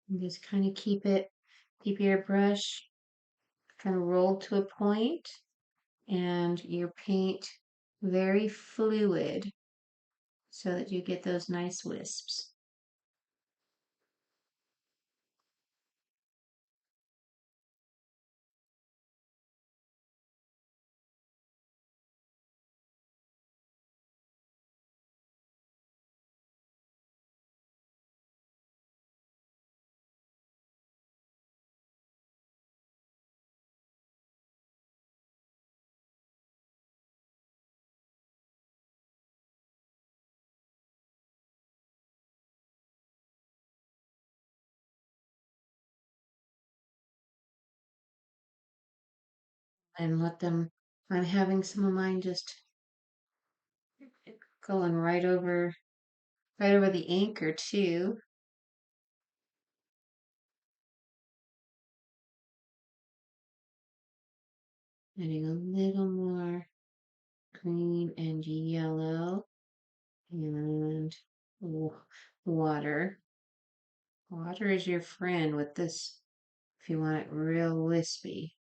And just kind of keep your brush kind of rolled to a point and your paint very fluid so that you get those nice wisps. and let them, I'm having some of mine just going right over the anchor too. Adding a little more green and yellow and water. Water is your friend with this if you want it real wispy.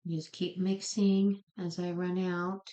Just keep mixing as I run out.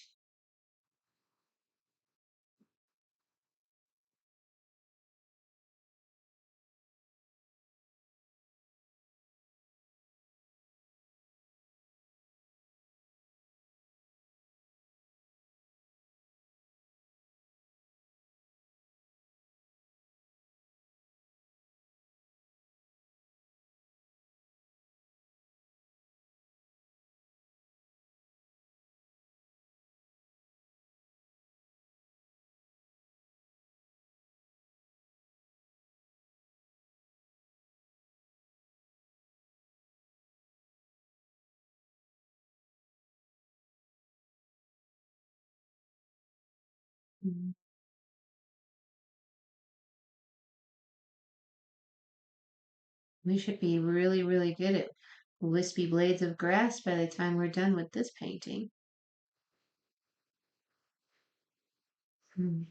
Mm. We should be really, really good at wispy blades of grass by the time we're done with this painting. Mm.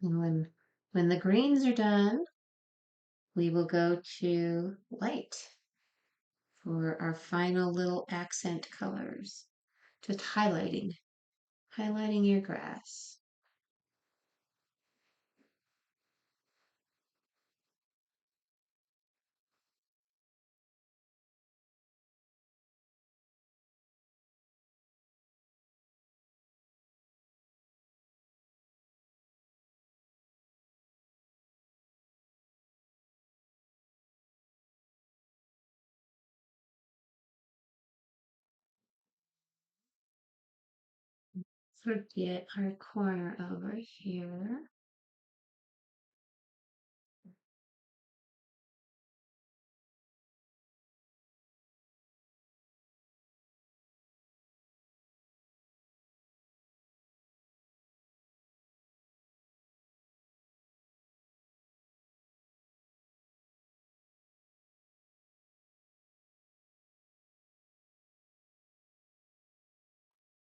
And when the greens are done, we will go to white for our final little accent colors. Just highlighting your grass. Forget our corner over here.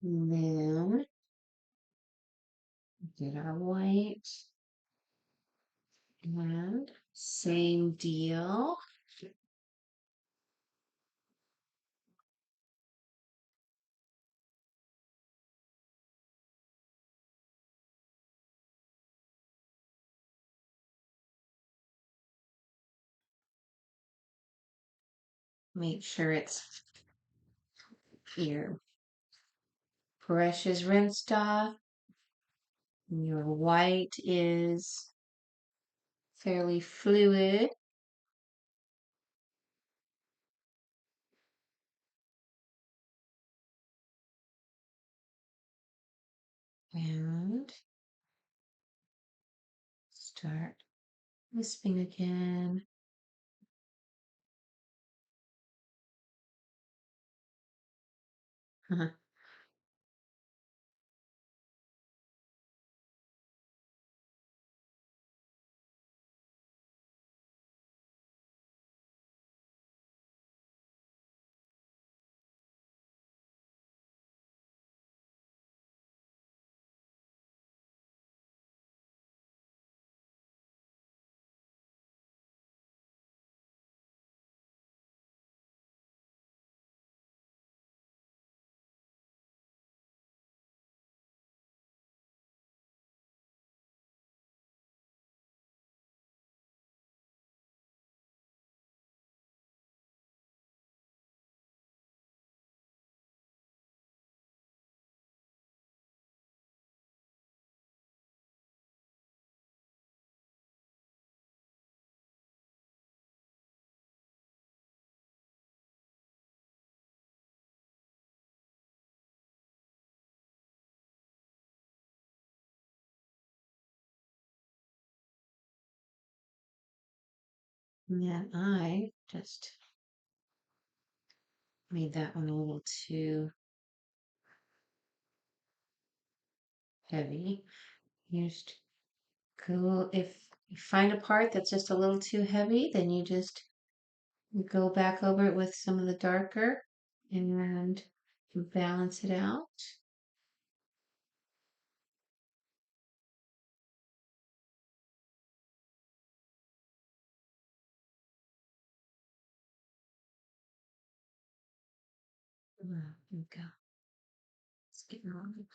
And then get our white and same deal. Make sure your brush is rinsed off. Your white is fairly fluid. And start Wisping again. And then I just made that one a little too heavy. You just go, if you find a part that's just a little too heavy, then you just go back over it with some of the darker and balance it out. There we go. Let's get on.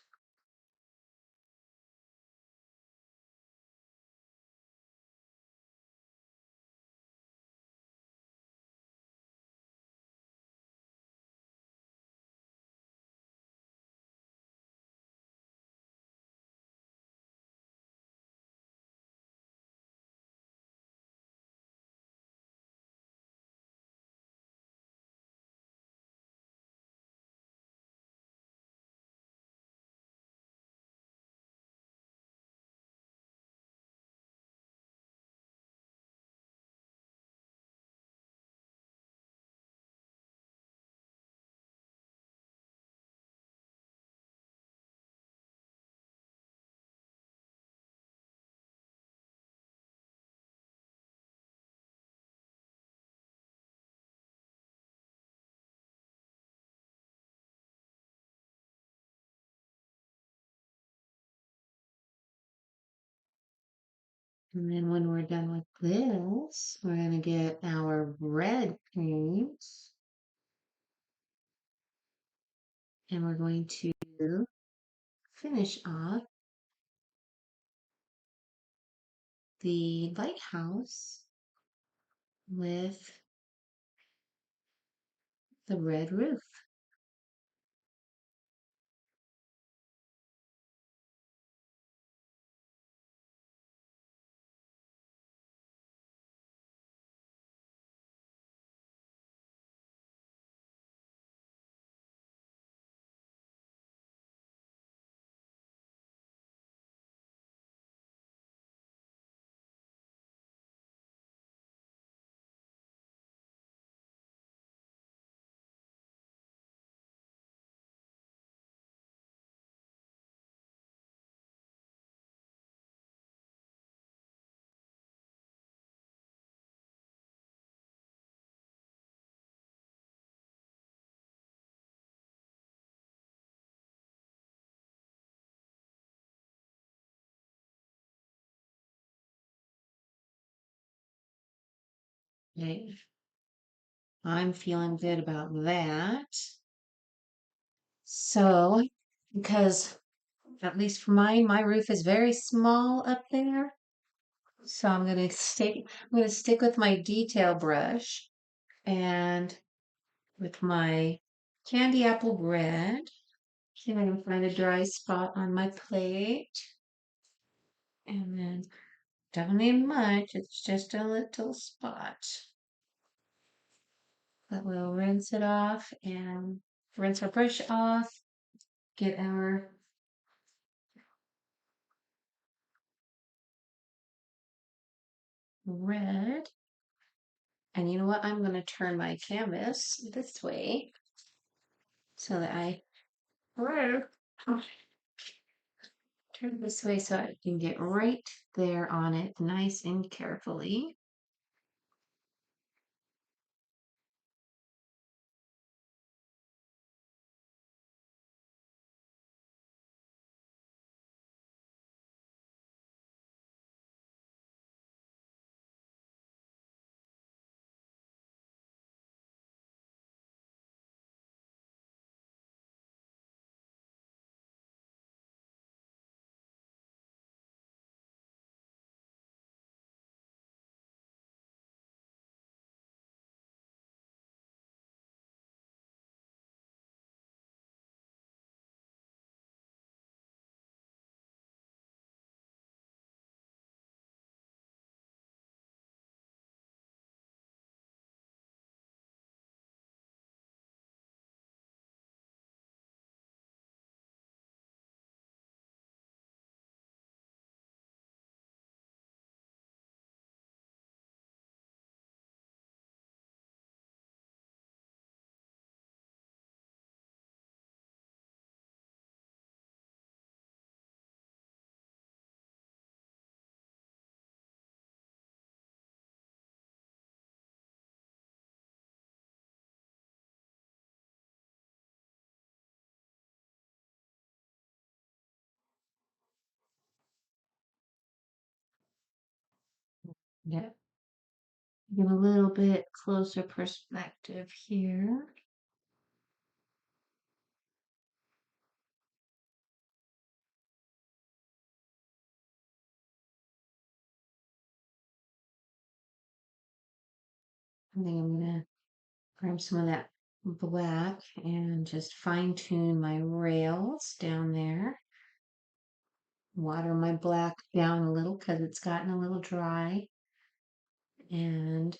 And then when we're done with this, we're going to get our red paint and we're going to finish off the lighthouse with the red roof. Okay. I'm feeling good about that. So, because at least for mine, my roof is very small up there. So I'm gonna stick with my detail brush and with my candy apple red. See if I can find a dry spot on my plate. And then don't need much, it's just a little spot. But we'll rinse it off and rinse our brush off, get our red. And you know what? I'm going to turn my canvas this way so that I turn it this way so I can get right there on it nice and carefully. Yeah. Get a little bit closer perspective here. I think I'm gonna grab some of that black and just fine tune my rails down there. Water my black down a little because it's gotten a little dry. And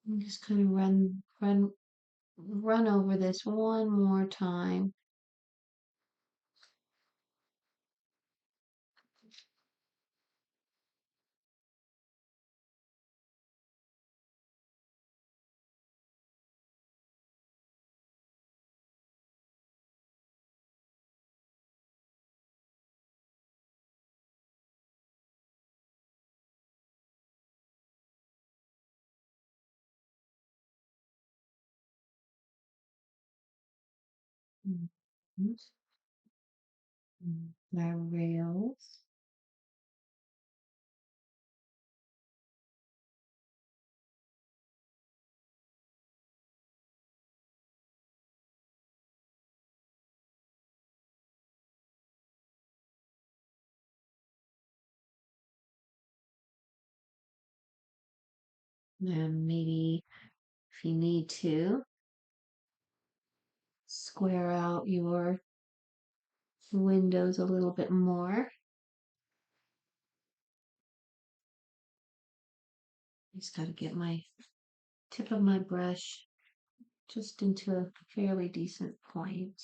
I'm just gonna run over this one more time. Mhm. My rails. And maybe if you need to, square out your windows a little bit more. Just got to get my tip of my brush just into a fairly decent point.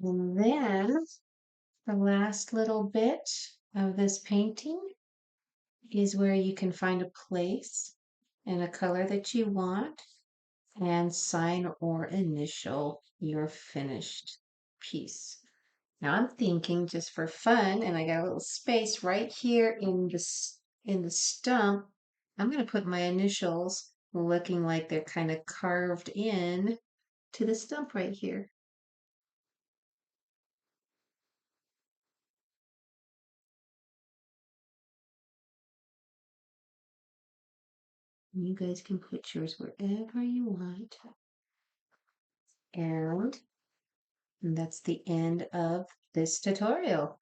And then the last little bit of this painting is where you can find a place and a color that you want and sign or initial your finished piece. Now I'm thinking just for fun, and I got a little space right here in the stump. I'm going to put my initials looking like they're kind of carved in to the stump right here. You guys can put yours wherever you want. And that's the end of this tutorial.